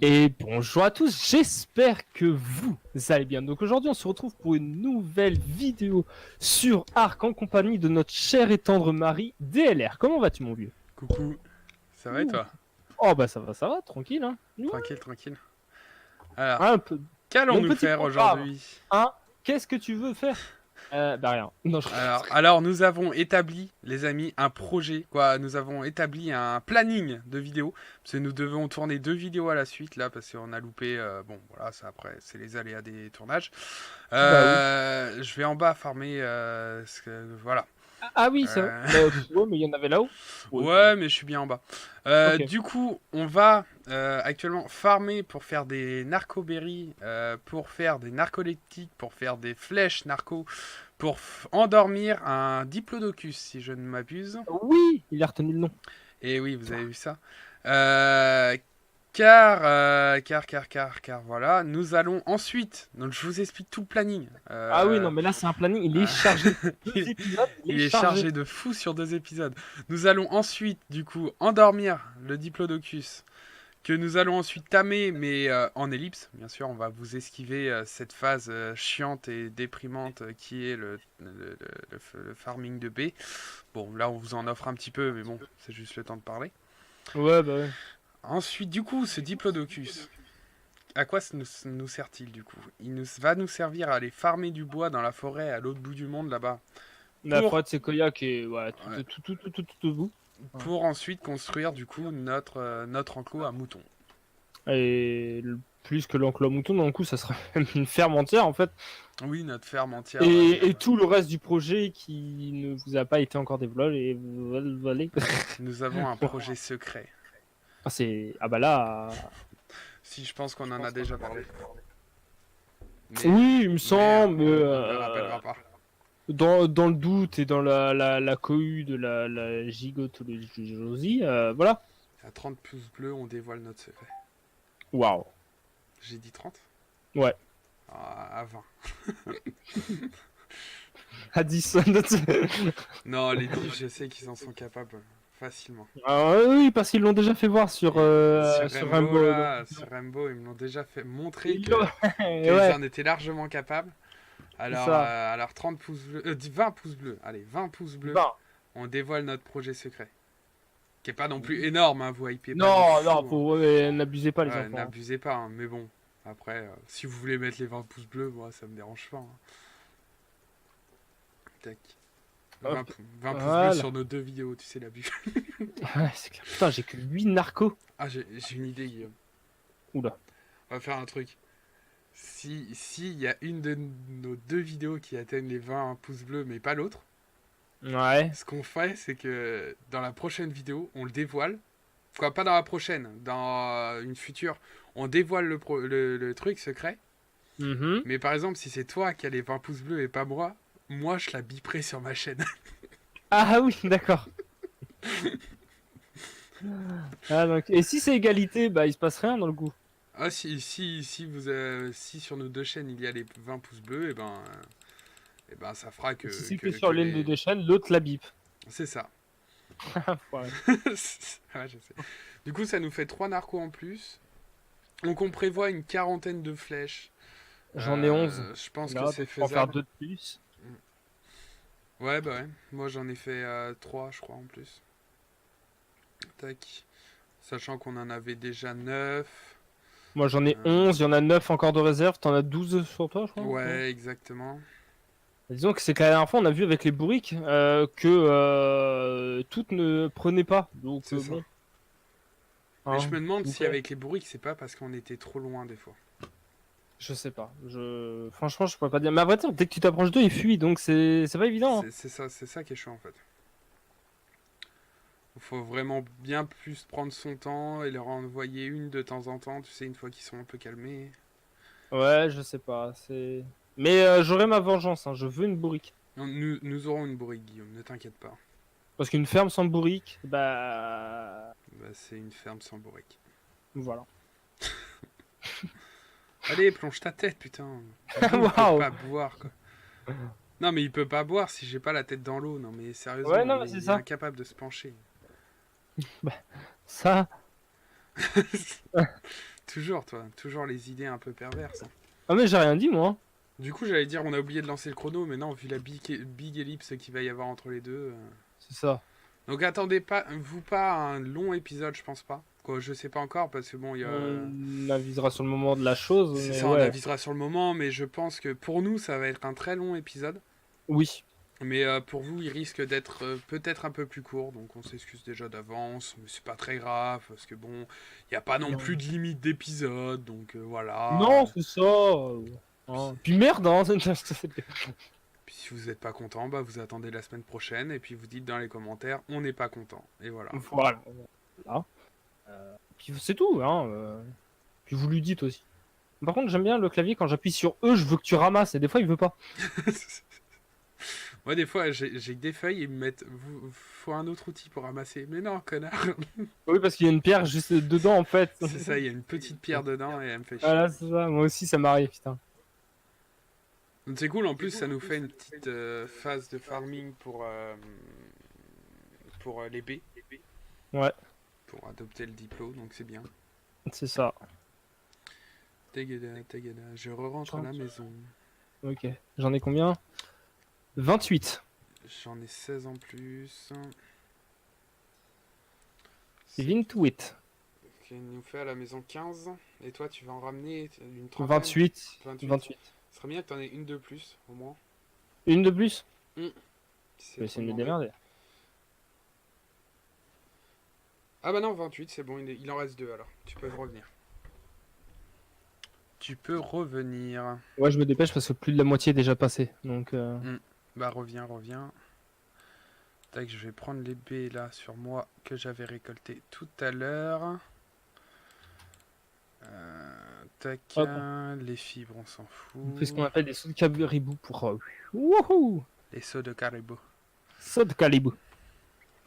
Et bonjour à tous, j'espère que vous allez bien. Donc aujourd'hui on se retrouve pour une nouvelle vidéo sur Ark en compagnie de notre cher et tendre mari DLR. Comment vas-tu mon vieux? Coucou, ça va et Ouh. toi? Oh bah ça va, tranquille hein. Ouais, Tranquille, tranquille. Alors, un peu. Mon qu'allons-nous petit faire programme, aujourd'hui? hein? Qu'est-ce que tu veux faire? Bah rien. Non, Alors, nous avons établi, les amis, un projet. Quoi, nous avons établi un planning de vidéos. Parce que nous devons tourner 2 vidéos à la suite, là, parce qu'on a loupé. Bon, voilà, ça après, c'est les aléas des tournages. Bah oui. Je vais en bas farmer. Voilà. Ah oui, c'est vrai. Euh, Ouais, mais il y en avait là-haut. Ouais, ça va. Ouais, mais je suis bien en bas. Ok. Du coup, on va actuellement farmer pour faire des narcoberries, pour faire des narcoleptiques, pour faire des flèches narco, pour endormir un diplodocus, si je ne m'abuse. Oui, il a retenu le nom. Et oui, vous avez vu ça. Euh, car, voilà. Nous allons ensuite. Donc, je vous explique tout le planning. Ah oui, non, mais là c'est un planning, il est chargé. Deux il épisodes, il est il est chargé. chargé de fou sur 2 épisodes. Nous allons ensuite, du coup, endormir le diplodocus. Que nous allons ensuite tamer, mais en ellipse. Bien sûr, on va vous esquiver cette phase chiante et déprimante qui est le farming de B. Bon, là, on vous en offre un petit peu, mais bon, c'est juste le temps de parler. Ouais, bah ouais. Ensuite, du coup, ce diplodocus, à quoi nous sert-il du coup? Va nous servir à aller farmer du bois dans la forêt à l'autre bout du monde là-bas. La Pour, forêt de Sequoia qui est ouais, ouais, tout au bout. Ouais. pour ensuite construire du coup notre enclos à moutons. Et plus que l'enclos à mouton, dans le coup, ça sera même une ferme entière en fait. Oui, notre ferme entière. Ouais. Et tout le reste du projet qui ne vous a pas été encore dévoilé. Nous avons un projet secret. Ah, ah bah là. Si je pense qu'on en a déjà parlé. Oui, il me Mais semble. on ne le rappellera pas. Dans le doute et dans la cohue de la gigotologie, voilà. À 30 pouces bleus, on dévoile notre secret. Waouh. J'ai dit 30? Ouais. À 20. À 10. Non, les 10, je sais qu'ils en sont capables facilement. Ah oui, parce qu'ils l'ont déjà fait voir sur Sur Rainbow, Rainbow. Donc... là, sur Rainbow, ils me l'ont déjà fait montrer Ils l'ont- qu'ils ouais, en étaient largement capables. c'est ça. Alors 30 pouces bleus, 20 pouces bleus, allez, 20 pouces bleus, Ben, on dévoile notre projet secret. Qui est pas non plus énorme, hein, vous hypez pas de non, fou. non, Hein. ouais, n'abusez pas les Ouais, enfants. n'abusez pas, hein, mais bon. Après, si vous voulez mettre les 20 pouces bleus, moi ça me dérange pas. Hein. Tac. 20 Hop, 20 pouces bleus voilà. sur nos 2 vidéos, tu sais, l'abus. Ouais, c'est clair. Putain, j'ai que 8 narcos. Ah, j'ai une idée, Guillaume. Oula. On va faire un truc. Si il y a une de nos 2 vidéos qui atteignent les 20 pouces bleus, mais pas l'autre, Ouais. ce qu'on fait, c'est que dans la prochaine vidéo, on le dévoile. Quoi, pas dans la prochaine, dans une future, on dévoile le truc secret. Mhm. Mais par exemple, si c'est toi qui as les 20 pouces bleus et pas moi, moi je la biperai sur ma chaîne. Ah oui, d'accord. Ah, donc... Et si c'est égalité, bah il se passe rien dans le coup. Ah, si sur nos 2 chaînes il y a les 20 pouces bleus, et ben ça fera Et que, si c'est que, que sur que l'une de les. deux chaînes, l'autre la bip. C'est ça. Ouais. Ouais, je sais. Du coup, ça nous fait 3 narcos en plus. Donc, on prévoit une quarantaine de flèches. J'en ai 11. Je pense que Là, c'est donc je peux en faire faisable. 2 de plus. Ouais, bah ouais. Moi, j'en ai fait 3, je crois, en plus. Tac. Sachant qu'on en avait déjà 9. Moi j'en ai 11, il y en a 9 encore de réserve. T'en as 12 sur toi, je crois. Ouais, exactement. Disons que c'est que la dernière fois, on a vu avec les bourriques que toutes ne prenaient pas. Donc C'est ça. bon. Mais Hein, je me demande donc, si avec les bourriques, c'est pas parce qu'on était trop loin des fois. je sais pas. Franchement, je pourrais pas dire. Mais à vrai dire, dès que tu t'approches d'eux, ils fuient. Donc c'est pas évident. Hein. C'est ça qui est chaud en fait. Il faut vraiment bien plus prendre son temps et leur envoyer une de temps en temps, tu sais, une fois qu'ils sont un peu calmés. Ouais, je sais pas. Mais j'aurai ma vengeance. Hein. Je veux une bourrique. Non, nous aurons une bourrique, Guillaume, ne t'inquiète pas. Parce qu'une ferme sans bourrique, bah. Bah, c'est une ferme sans bourrique. Voilà. Allez, plonge ta tête, putain. Il peut Waouh! pas boire, quoi. Non, mais il peut pas boire si j'ai pas la tête dans l'eau. Non, mais sérieusement, Ouais, non, mais il c'est est ça. incapable de se pencher. Bah, ça. Toujours, toi. Toujours les idées un peu perverses. Hein. Ah mais j'ai rien dit moi. Du coup, j'allais dire, on a oublié de lancer le chrono, mais non, vu la big ellipse qu'il va y avoir entre les deux. C'est ça. Donc attendez pas, vous pas un long épisode, je pense pas. Quoi, je sais pas encore, parce que bon, il y a... On avisera sur le moment de la chose. C'est Mais ça, on ouais. avisera sur le moment, mais je pense que pour nous, ça va être un très long épisode. Oui. Mais pour vous, il risque d'être peut-être un peu plus court, donc on s'excuse déjà d'avance, mais c'est pas très grave, parce que bon, il n'y a pas non plus de limite d'épisode, donc voilà. Non, c'est ça. Hein. Puis merde, hein. Puis si vous n'êtes pas content, bah vous attendez la semaine prochaine, et puis vous dites dans les commentaires, on n'est pas content, et voilà. Voilà. Voilà. Puis c'est tout, hein. Puis vous lui dites aussi. Par contre, j'aime bien le clavier quand j'appuie sur E, je veux que tu ramasses, et des fois il veut pas. Moi, des fois, j'ai que des feuilles et ils me mettent. Faut un autre outil pour ramasser. Mais non, connard. Oui, parce qu'il y a une pierre juste dedans en fait. C'est ça, il y a une petite pierre dedans et elle me fait chier. Voilà, c'est ça. Moi aussi, ça m'arrive, putain. Donc c'est cool, en plus, ça nous fait une petite phase de farming pour les baies. Ouais. Pour adopter le diplôme, donc c'est bien. C'est ça. Tagada, tagada. Je re-rentre à la maison. Ok. J'en ai combien? 28. J'en ai 16 en plus. C'est 28. Ok, il nous fait à la maison 15. Et toi, tu vas en ramener une trentaine. 28. 28. 28. Ce serait bien que t'en aies une de plus, au moins. Une de plus? Si Je vais essayer de me demandé. démerder. Ah bah non, 28, c'est bon, il en reste 2 alors. Tu peux revenir. Tu peux revenir. Ouais, je me dépêche parce que plus de la moitié est déjà passé. Donc. Bah reviens. Tac, je vais prendre les baies là sur moi que j'avais récoltées tout à l'heure. Tac, les fibres on s'en fout. On fait ce qu'on appelle des sauts de caribou pour. Wouhou! Les sauts de caribou. Sauts de caribou.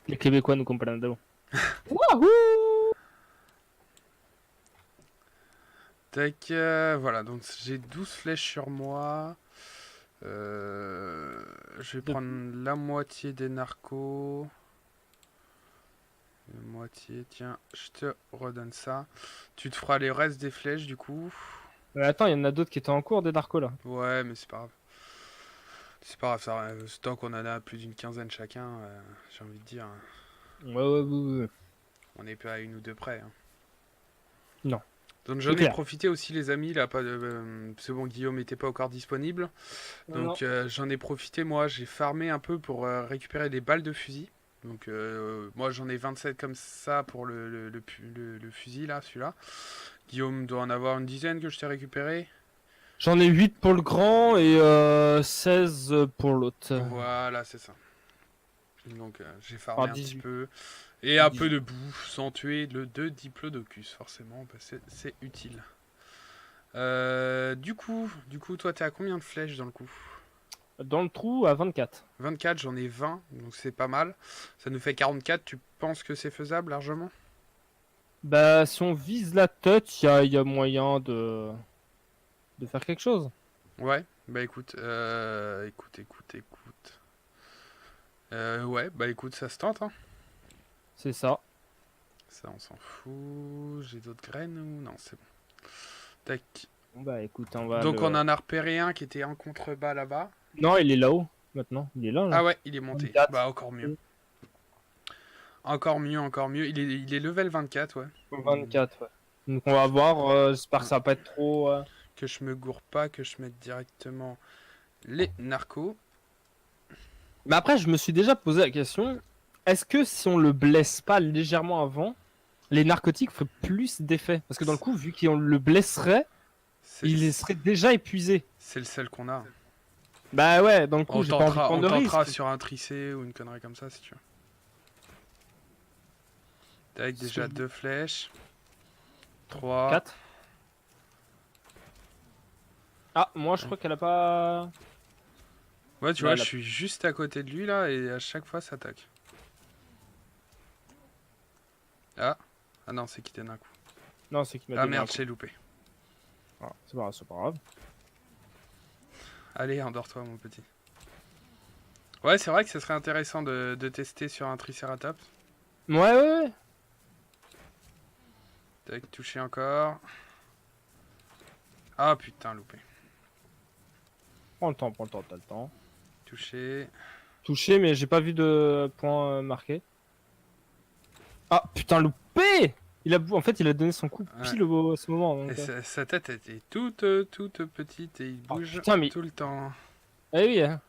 Les Québécois nous comprendront. Wouhou! Tac, voilà, donc j'ai 12 flèches sur moi. Je vais prendre la moitié des narcos. La moitié, tiens, je te redonne ça. Tu te feras les restes des flèches du coup. Attends, il y en a d'autres qui étaient en cours des narcos là. Ouais, mais c'est pas grave. C'est pas grave, ça, tant qu'on en a plus d'une quinzaine chacun, j'ai envie de dire. Ouais. On n'est pas à une ou deux près. Hein. Non. Donc j'en ai profité aussi les amis, là, parce que bon, Guillaume n'était pas encore disponible. Donc j'en ai profité, moi j'ai farmé un peu pour récupérer des balles de fusil. Donc moi j'en ai 27 comme ça pour le fusil là, celui-là. Guillaume doit en avoir une dizaine que je t'ai récupéré. J'en ai 8 pour le grand et 16 pour l'autre. Voilà, c'est ça. Donc j'ai farmé un 18. petit peu. Et un peu de bouffe sans tuer le 2 diplodocus, forcément, parce que c'est utile. Du coup, toi t'es à combien de flèches dans le coup? Dans le trou à 24. 24, j'en ai 20, donc c'est pas mal. Ça nous fait 44, tu penses que c'est faisable largement? Bah si on vise la tête, il y a moyen de faire quelque chose. Ouais, bah écoute, ouais, bah écoute, ça se tente, hein. C'est ça. Ça, on s'en fout. J'ai d'autres graines ou... Non, c'est bon. Tac. Bon, bah écoute, on va. Donc on en a repéré un qui était en contrebas là-bas. Non, il est là-haut, maintenant. Il est là. Ah ouais, il est monté. 24. Bah encore mieux. Encore mieux. Il est level 24, ouais. 24, ouais. Donc on va voir, j'espère que ça va pas être trop... Que je me gourre pas, que je mette directement les narcos. Mais après, je me suis déjà posé la question, est-ce que si on le blesse pas légèrement avant, les narcotiques feraient plus d'effet? Parce que dans le coup, vu qu'on le blesserait, il serait déjà épuisé. C'est le seul qu'on a. Bah ouais, dans le coup, j'ai pas envie de prendre de risque. On tentera sur un tricé ou une connerie comme ça, si tu veux. Tac, déjà 2 flèches. 3. 4. Ah, moi je crois qu'elle a pas... Ouais, tu vois, je suis juste à côté de lui là et à chaque fois ça attaque. Ah non, c'est quitté d'un coup. Non, c'est qui m'a Ah merde, j'ai loupé. Ah, c'est pas grave. Allez, endors-toi mon petit. Ouais, c'est vrai que ce serait intéressant de tester sur un Triceratops. Ouais. Tac, touché encore. Ah putain, loupé. Prends le temps, t'as le temps. Touché. Touché, mais j'ai pas vu de point marqué. Ah putain, loupé! En fait, il a donné son coup Ouais. pile à ce moment. Et Donc, sa tête était toute petite et il oh, bouge putain, mais. tout le temps. Eh oui, hein.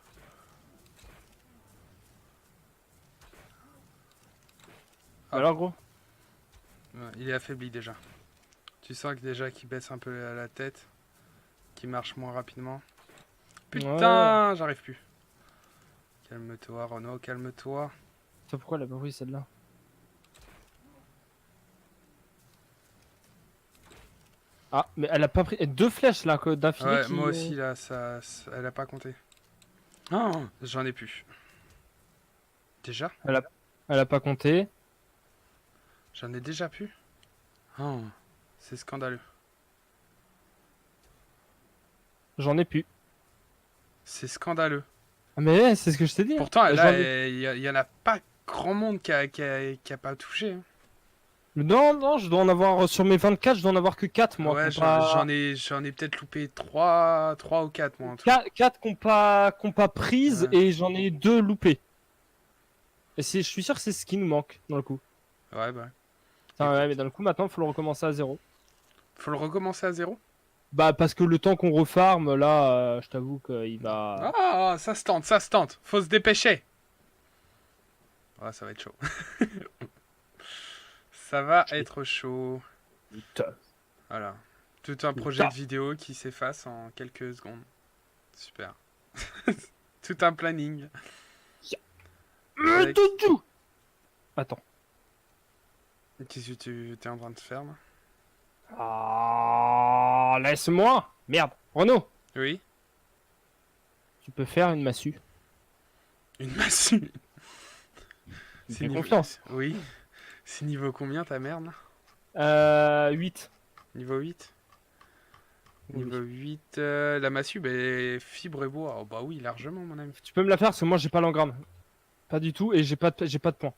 Mais Hop. alors, gros. Ouais, il est affaibli déjà. Tu sens que déjà qu'il baisse un peu la tête, qu'il marche moins rapidement. Ouais. Putain, j'arrive plus. Calme-toi, Renaud, calme-toi. Toi, pourquoi elle a pas pris celle-là? Ah, mais elle a pas pris. Deux flèches là, d'affilée Ouais, qui. moi aussi là, elle a pas compté. Oh, j'en ai plus. Déjà? Elle a... elle a pas compté. J'en ai déjà plus? Oh, c'est scandaleux. J'en ai plus. C'est scandaleux. Ah, mais ouais, c'est ce que je t'ai dit. Pourtant, Hein. là, il y en a pas grand monde qui a pas touché. Hein. Non, non, je dois en avoir. Sur mes 24, je dois en avoir que 4 moi. Ouais, j'en ai peut-être loupé 3 ou 4 moi en tout. 4 qu'on pas prises Ouais. et j'en ai 2 loupées. Et je suis sûr que c'est ce qui nous manque dans le coup. Ouais, bah. Putain, ouais, Écoute. mais dans le coup, maintenant, il faut le recommencer à 0. Faut le recommencer à 0? Bah, parce que le temps qu'on refarme, là, je t'avoue qu'il va. Ah, ça se tente, ça se tente. Faut se dépêcher. Ouais, ça va être chaud. Ça va être chaud. Putain. Voilà. Tout un projet de vidéo qui s'efface en quelques secondes. Super. Tout un planning. Avec- Attends. Qu'est-ce que tu es en train de faire là? Ah, laisse-moi. Merde. Renaud, Oui. tu peux faire une massue. Une massue. Fais confiance. Oui. C'est niveau combien ta merde? 8. Niveau 8. Oui. Niveau 8. La massue, bah, fibre et bois. Oh, bah oui, largement, mon ami. Tu peux me la faire parce que moi j'ai pas l'engramme. Pas du tout et j'ai pas de points.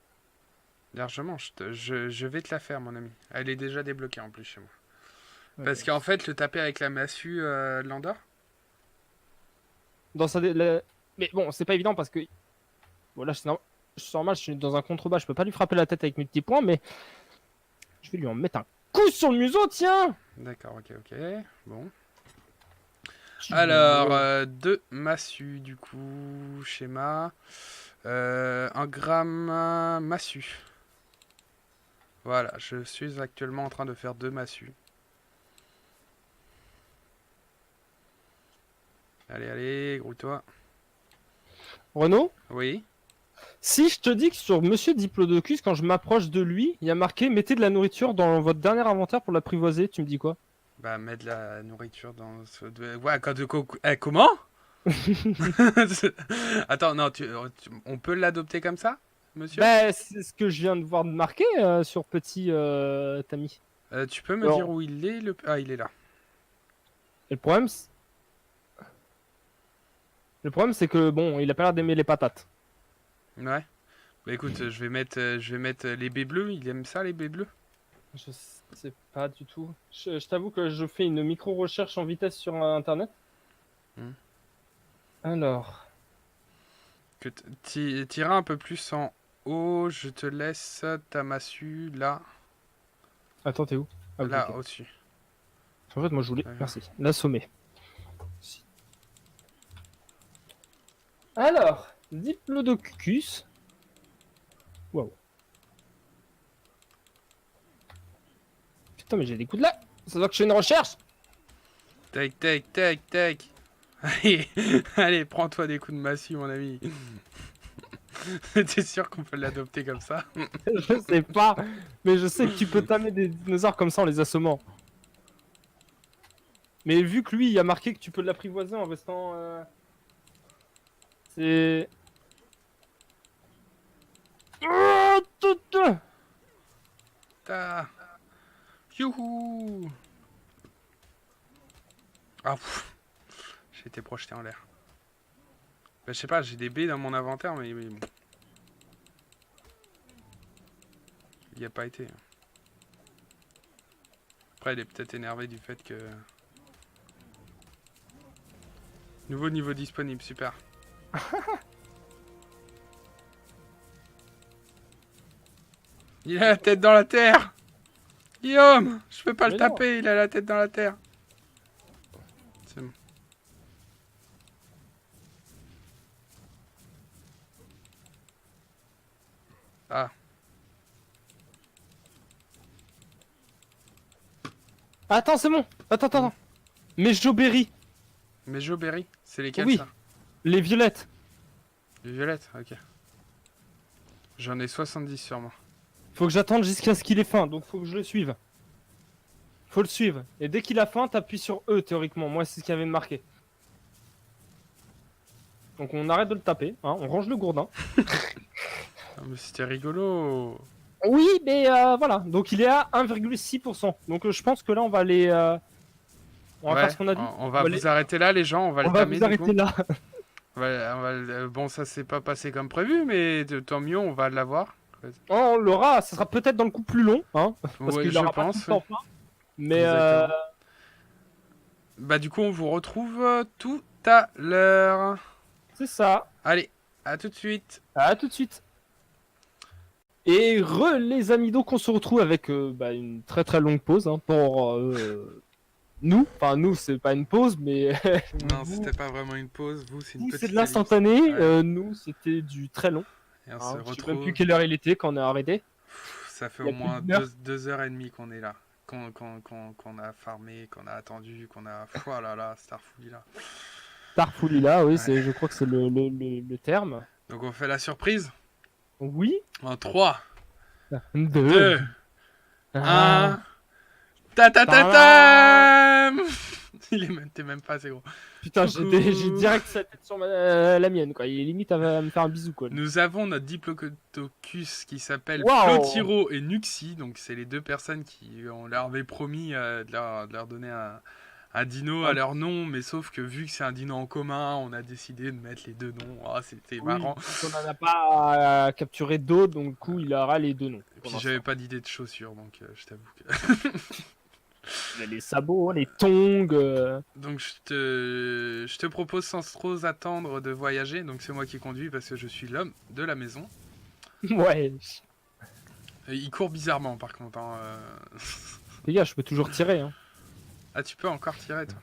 Largement, je vais te la faire, mon ami. Elle est déjà débloquée en plus chez moi. Ok. Parce qu'en fait, le taper avec la massue Lander. Dans Mais bon, c'est pas évident parce que. Bon, là, c'est normal, je suis dans un contrebas, je peux pas lui frapper la tête avec mes petits poings, mais. Je vais lui en mettre un coup sur le museau, tiens! D'accord, ok. Bon. Alors, 2 massues, du coup. Schéma. Un gramme massue. Voilà, je suis actuellement en train de faire 2 massues. Allez, grouille-toi. Renaud, Oui. si je te dis que sur Monsieur Diplodocus, quand je m'approche de lui, il y a marqué mettez de la nourriture dans votre dernier inventaire pour l'apprivoiser, tu me dis quoi? Bah, mettre de la nourriture dans ce... Ouais, comment? Attends, non, on peut l'adopter comme ça, monsieur? Bah, c'est ce que je viens de voir de marquer sur petit Tami. Tu peux me Alors, dire où il est Ah, il est là. et le problème, c'est que bon, il a pas l'air d'aimer les patates. Ouais. Bah écoute, je vais mettre les baies bleues. Il aime ça, les baies bleues? Je sais pas du tout. Je t'avoue que je fais une micro-recherche en vitesse sur Internet. Hmm. Alors, Que t'iras un peu plus en haut. Je te laisse ta massue là. attends, t'es où? Ah, oui, Là, ok. au-dessus. En fait, moi, je voulais. D'accord. Merci. L'assommer. Alors, Diplodocus. Waouh. Putain, mais j'ai des coups de là. Ça doit que je fais une recherche. Tac. Allez, allez, prends-toi des coups de massue, mon ami. T'es sûr qu'on peut l'adopter comme ça? Je sais pas. Mais je sais que tu peux tamer des dinosaures comme ça en les assommant. Mais vu que lui, il y a marqué que tu peux l'apprivoiser en restant. C'est. Ta. Youhou! Ah, j'ai été projeté en l'air. Bah, je sais pas, j'ai des baies dans mon inventaire, mais bon. Il y a pas été. Après, il est peut-être énervé du fait que Nouveau niveau disponible, super. Il a la tête dans la terre. Guillaume, je peux pas Mais le non. taper, il a la tête dans la terre. C'est bon. Ah, Attends, c'est bon. Attends. Mais Jawberry. mais Joe Berry, c'est lesquels Oui, ça? les violettes. Les violettes, ok. J'en ai 70 sur moi. Faut que j'attende jusqu'à ce qu'il ait faim, donc faut que je le suive. Faut le suivre. Et dès qu'il a faim, t'appuies sur E théoriquement. Moi, c'est ce qui avait marqué. Donc on arrête de le taper, hein, on range le gourdin. Ah, mais c'était rigolo. Oui, mais voilà. Donc il est à 1,6%. Donc je pense que là, on va aller. On va faire Ouais, ce qu'on a dit. on va va vous aller- arrêter là, les gens, on va On le va tamer vous du arrêter coup. là. Bon, ça s'est pas passé comme prévu, mais tant mieux, on va l'avoir. On l'aura, ça sera peut-être dans le coup plus long, hein, parce Ouais, qu'il je aura pas tout pense, le temps oui. faim. Mais Exactement. Bah du coup, on vous retrouve tout à l'heure. c'est ça. Allez, à tout de suite. À tout de suite. Et les amis, donc on se retrouve avec une très très longue pause hein, pour nous. Enfin nous, c'est pas une pause, mais Non, vous, c'était pas vraiment une pause. Vous, c'est une vous, c'est petite de ellipse. l'instantané. Ouais. Nous, c'était du très long. Et on se Hein. Je sais même plus retrouve. quelle heure il était quand on a arrêté. Ça fait Il y au a plus moins d'une heure. 2 heures et demie qu'on est là. Qu'on a farmé, qu'on a attendu, qu'on a. Oh là là, Starfouille là. Starfully là, oui, Ouais. je crois que c'est le terme. Donc on fait la surprise. Oui. En 3, Deux. 2, Ah. 1. Ta ta ta ta. T'es même pas assez gros. Putain, Coucou. j'ai direct sa tête sur la mienne, quoi. Il est limite à me faire un bisou, quoi. Nous avons notre diplodocus qui s'appelle Waouh. Flotiro et Nuxi. Donc c'est les deux personnes qui on leur avait promis de leur donner un dino à leur nom, mais sauf que vu que c'est un dino en commun, on a décidé de mettre les deux noms. Ah, c'était marrant. On n'en a pas capturé d'autres, donc du coup, il aura les deux noms. Et puis j'avais pas d'idée de chaussures, donc je t'avoue que. Les sabots, les tongs. Donc je te propose sans trop attendre de voyager. Donc c'est moi qui conduis parce que je suis l'homme de la maison. Ouais. Et il court bizarrement par contre. Hein, Les gars, je peux toujours tirer. Hein. Ah, tu peux encore tirer toi.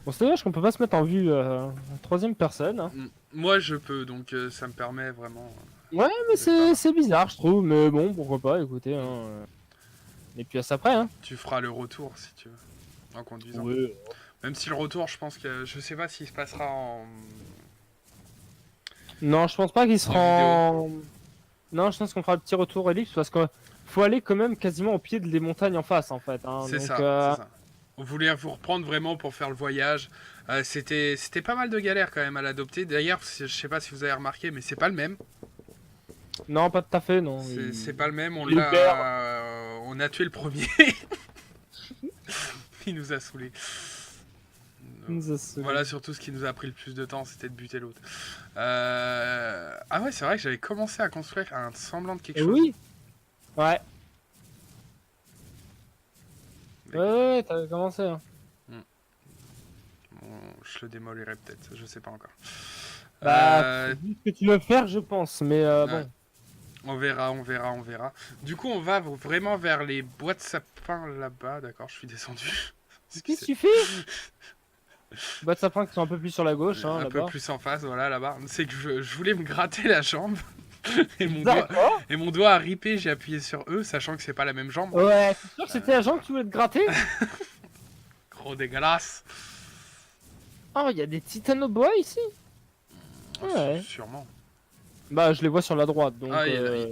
Bon, c'est dommage qu'on peut pas se mettre en vue en troisième personne. Hein. Moi je peux, donc ça me permet vraiment. Ouais, mais pas c'est bizarre, je trouve. Mais bon, pourquoi pas, écoutez. Hein. Et puis à ça après. Hein. Tu feras le retour si tu veux, en conduisant. Ouais. Même si le retour, je pense que je sais pas s'il se passera en. Non, je pense pas qu'il sera en. Non, je pense qu'on fera le petit retour ellipse parce qu'il faut aller quand même quasiment au pied des montagnes en face en fait. Hein. C'est Donc, ça, c'est ça. On voulait vous reprendre vraiment pour faire le voyage. C'était pas mal de galères quand même à l'adopter. D'ailleurs, je sais pas si vous avez remarqué, mais c'est pas le même. Non, pas tout à fait, non. C'est pas le même. On il est on a tué le premier. Il nous a saoulés. Voilà, surtout ce qui nous a pris le plus de temps, c'était de buter l'autre. Ah ouais, c'est vrai que j'avais commencé à construire un semblant de quelque chose. Oui. Ouais. Ouais, t'avais commencé. Hein. Bon, je le démolirai peut-être, je sais pas encore. Bah, vu ce que tu veux faire, je pense, mais bon. On verra. Du coup, on va vraiment vers les bois de sapin là-bas. D'accord, je suis descendu. Qu'est-ce que tu fais? Bois de sapin qui sont un peu plus sur la gauche, hein, un peu là-bas. plus en face, voilà, là-bas. C'est que je voulais me gratter la jambe. et, D'accord. mon doigt a ripé, j'ai appuyé sur E, sachant que c'est pas la même jambe. Ouais, c'est sûr que c'était la jambe que tu voulais te gratter? Gros dégueulasse. Oh, il y a des titanoboa ici? Ouais. Sûrement. Bah, je les vois sur la droite, donc... Ah,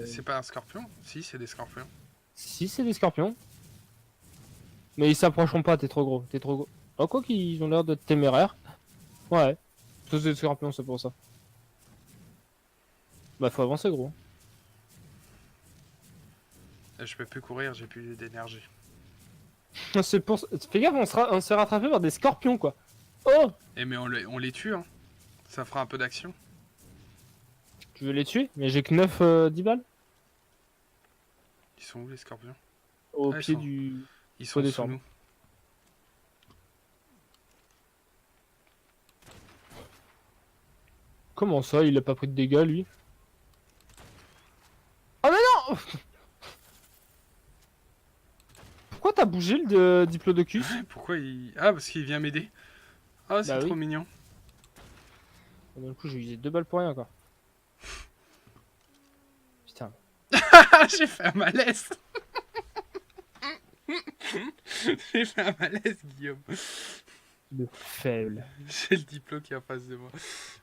c'est pas un scorpion? Si, c'est des scorpions. Si, c'est des scorpions. Mais ils s'approcheront pas, t'es trop gros, t'es trop gros. Oh, quoi qu'ils ont l'air d'être téméraires. Ouais. C'est des scorpions, c'est pour ça. Bah, faut avancer, gros. Je peux plus courir, j'ai plus d'énergie. C'est pour... Fais gaffe, on se fait rattraper par des scorpions, quoi. Oh! Eh mais on les tue, hein. Ça fera un peu d'action. Tu veux les tuer? Mais j'ai que 9, 10 balles. Ils sont où les scorpions? Au pied du... Ils sont sous descendre. nous. Comment ça, il a pas pris de dégâts, lui? Oh mais non! Pourquoi t'as bougé le Diplodocus? Pourquoi il... Ah, parce qu'il vient m'aider. Ah, c'est Bah trop oui. mignon. Du coup, j'ai usé 2 balles pour rien, quoi. Putain. Ah, j'ai fait un malaise. J'ai fait un malaise, Guillaume. Le faible. J'ai le diplôme qui est en face de moi.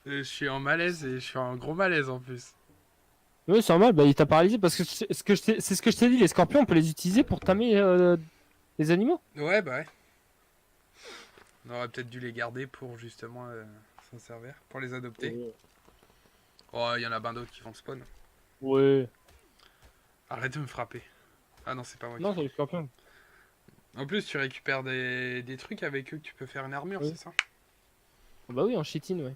Je suis en malaise et je suis en gros malaise en plus. Oui, c'est normal, bah il t'a paralysé parce que c'est ce que je t'ai dit, les scorpions, on peut les utiliser pour tamer les animaux. Ouais, bah ouais. On aurait peut-être dû les garder pour justement s'en servir, pour les adopter. Oh, il y en a bien d'autres qui vont spawn. Ouais. Arrête de me frapper. Ah non, c'est pas moi qui Non, c'est frappe. les scorpions. En plus, tu récupères des trucs avec eux que tu peux faire une armure, Oui. c'est ça? Bah oui, en chitine, ouais.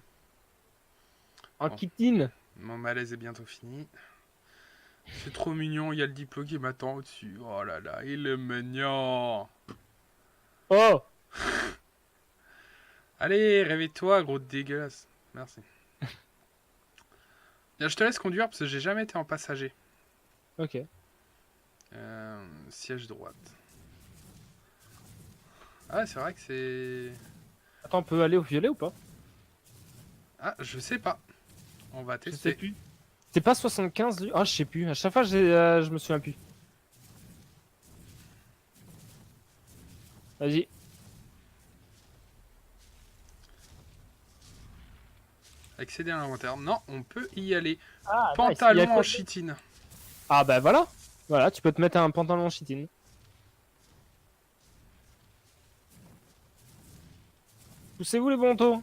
En Bon. chitine. Mon malaise est bientôt fini. C'est trop mignon, il y a le diplo qui m'attend au-dessus. Oh là là, il est mignon. Oh! Allez, réveille-toi, gros dégueulasse. Merci. Bien, je te laisse conduire parce que j'ai jamais été en passager. Ok. Siège droite. Ah, c'est vrai que c'est... Attends, on peut aller au violet ou pas? Ah, je sais pas. On va Je sais tester. plus. C'est pas 75 lui? Ah, je sais plus. À chaque fois, je me souviens plus. Vas-y. Accéder à l'inventaire. Non, on peut y aller. Ah, nice. Il y a Pantalon quoi en de- chitine. Ah bah voilà. Voilà, tu peux te mettre un pantalon en chitine. Poussez-vous les bons taux.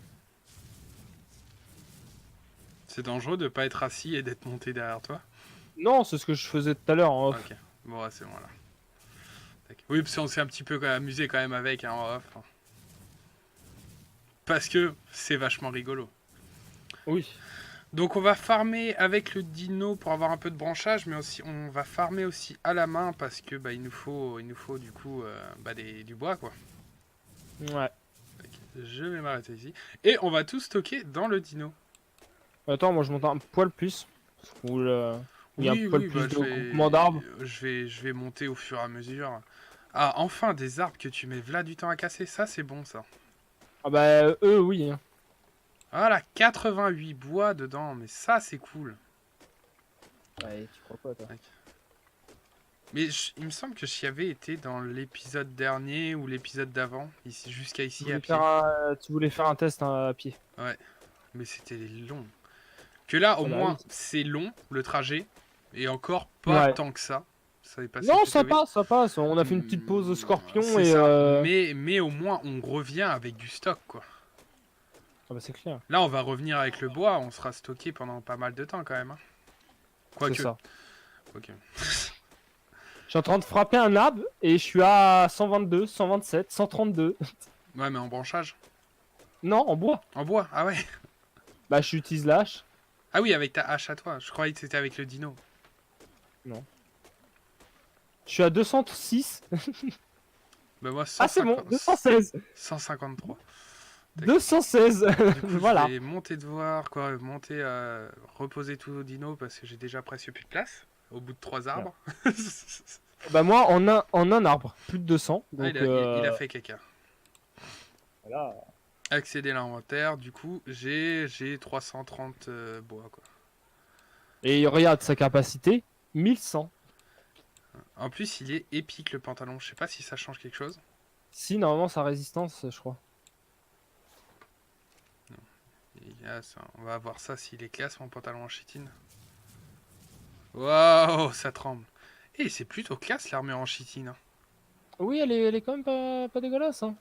C'est dangereux de pas être assis et d'être monté derrière toi. Non, c'est ce que je faisais tout à l'heure en off. Ok, bon, ouais, c'est bon là. Tac. Oui, parce qu'on s'est un petit peu amusé quand même avec hein, en off. Parce que c'est vachement rigolo. Oui. Donc on va farmer avec le dino pour avoir un peu de branchage, mais aussi on va farmer aussi à la main parce que bah, il nous faut du coup du bois quoi. Ouais. Tac. Je vais m'arrêter ici. Et on va tout stocker dans le dino. Attends, moi je monte un poil plus. Où il y a un Oui, poil oui, plus bah, de groupement d'arbres. je vais monter au fur et à mesure. Ah, enfin des arbres que tu mets là du temps à casser, ça c'est bon ça. Ah bah eux, oui. Hein. Voilà, 88 bois dedans, mais ça c'est cool. Ouais, tu crois pas toi? Mais il me semble que j'y avais été dans l'épisode dernier ou l'épisode d'avant, ici jusqu'à ici à pied. Tu voulais faire un test hein, à pied. Ouais, mais c'était long. Que là, au Ah bah moins, oui. c'est long le trajet, et encore pas Ouais. tant que ça. Ça est passé Non, plutôt vite. ça passe. On a fait une petite pause au scorpion C'est et. ça. Mais au moins, on revient avec du stock, quoi. Ah bah c'est clair. Là, on va revenir avec le bois, on sera stocké pendant pas mal de temps quand même. Hein. C'est Quoique. ça. Ok. Je suis en train de frapper un arbre et je suis à 122, 127, 132. Ouais, mais en branchage. Non, en bois. En bois, ah ouais. Bah j'utilise la hache. Ah oui, avec ta hache à toi. Je croyais que c'était avec le dino. Non. Je suis à 206. Bah moi, Ah c'est bon, 150... 216. 153. 216. Du coup, Voilà. je vais monter de voir, quoi, monter, reposer tout au dino parce que j'ai déjà presque plus de place. Au bout de 3 arbres. Bah moi en un arbre, plus de 200. Donc, Ah, il a fait caca. Voilà. Accéder à l'inventaire, du coup, j'ai 330 bois, quoi. Et regarde sa capacité, 1100. En plus, il est épique le pantalon. Je sais pas si ça change quelque chose. Si, normalement sa résistance, je crois. On va voir ça s'il est classe mon pantalon en chitine. Waouh, ça tremble. Et c'est plutôt classe l'armure en chitine. Hein. Oui, elle est quand même pas dégueulasse. Hein.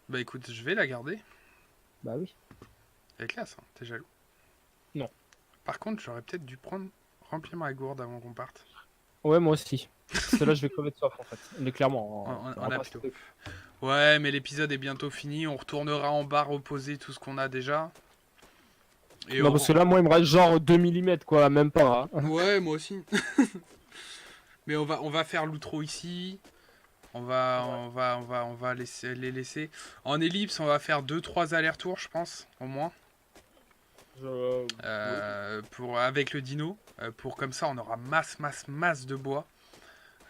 Bah écoute, je vais la garder. Bah oui. Elle est classe, hein. T'es jaloux? Non. Par contre, j'aurais peut-être dû remplir ma gourde avant qu'on parte. Ouais, moi aussi. Parce que là, je vais crever de soif en fait. Mais clairement. On a plutôt. Ouais, mais l'épisode est bientôt fini. On retournera en bas reposer tout ce qu'on a déjà. Et Non, parce que là, moi, il me reste genre 2 mm quoi, même pas. Hein. Ouais, moi aussi. Mais on va faire l'outro ici. On va les laisser. En ellipse, on va faire 2-3 allers-retours, je pense, au moins. avec le dino. Pour comme ça, on aura masse de bois.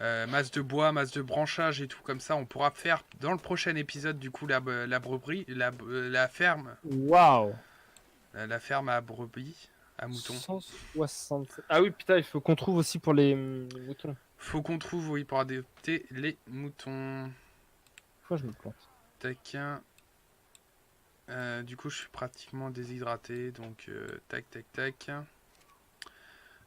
Masse de bois, masse de branchage et tout comme ça. On pourra faire dans le prochain épisode du coup la brebis, la ferme. Waouh. La ferme à brebis, à moutons. 167. Ah oui, putain, il faut qu'on trouve aussi pour les moutons. Faut qu'on trouve, oui, pour adopter les moutons. Pourquoi je me plante? Tac. Du coup, je suis pratiquement déshydraté, donc tac.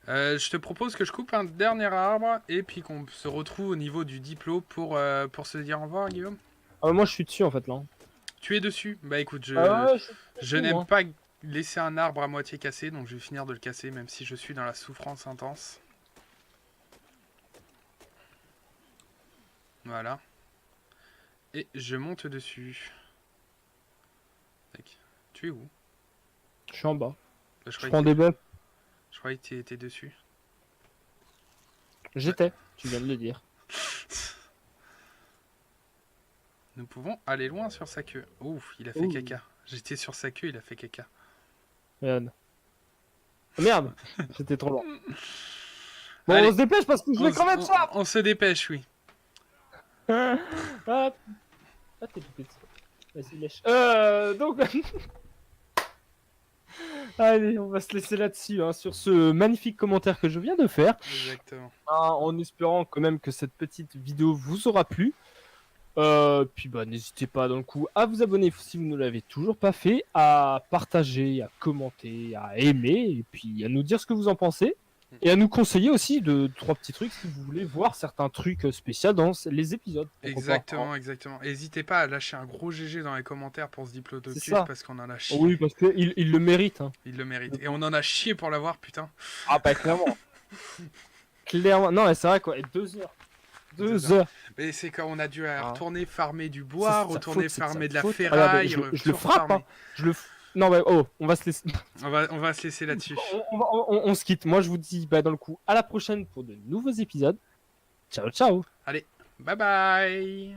Je te propose que je coupe un dernier arbre et puis qu'on se retrouve au niveau du diplo pour se dire au revoir, Guillaume. Moi, je suis dessus en fait là. Tu es dessus? Bah écoute, je ouais, n'aime pas laisser un arbre à moitié cassé, donc je vais finir de le casser, même si je suis dans la souffrance intense. Voilà. Et je monte dessus. Tac. Tu es où? Je suis en bas. Bah, Je prends des balles. Je croyais que tu étais dessus. J'étais, tu viens de le dire. Nous pouvons aller loin sur sa queue. Ouf, il a fait caca. J'étais sur sa queue, il a fait caca. Merde. Oh, merde. C'était trop loin. Bon, allez, on se dépêche parce que je vais crever de soif. On se dépêche, oui. Ah, t'es tout petit. Vas-y, lèche. Donc... Allez, on va se laisser là-dessus, hein, sur ce magnifique commentaire que je viens de faire. Exactement. En espérant quand même que cette petite vidéo vous aura plu. Puis bah n'hésitez pas dans le coup à vous abonner si vous ne l'avez toujours pas fait, à partager, à commenter, à aimer, et puis à nous dire ce que vous en pensez. Et à nous conseiller aussi de 3 petits trucs si vous voulez voir certains trucs spéciaux dans les épisodes. Exactement. N'hésitez pas à lâcher un gros GG dans les commentaires pour ce diplodocus parce qu'on en a chié. Oui, parce qu'il le mérite. Hein. Il le mérite. Et on en a chié pour l'avoir, putain. Ah bah clairement. Clairement. Non, c'est vrai quoi. Et 2 heures. 2 heures. Mais c'est quand on a dû retourner farmer du bois, retourner farmer de la ferraille. Regardez, je le frappe. Hein. Non mais on va se laisser. On va se laisser là-dessus. On se quitte. Moi je vous dis dans le coup à la prochaine pour de nouveaux épisodes. Ciao ciao. Allez, bye bye.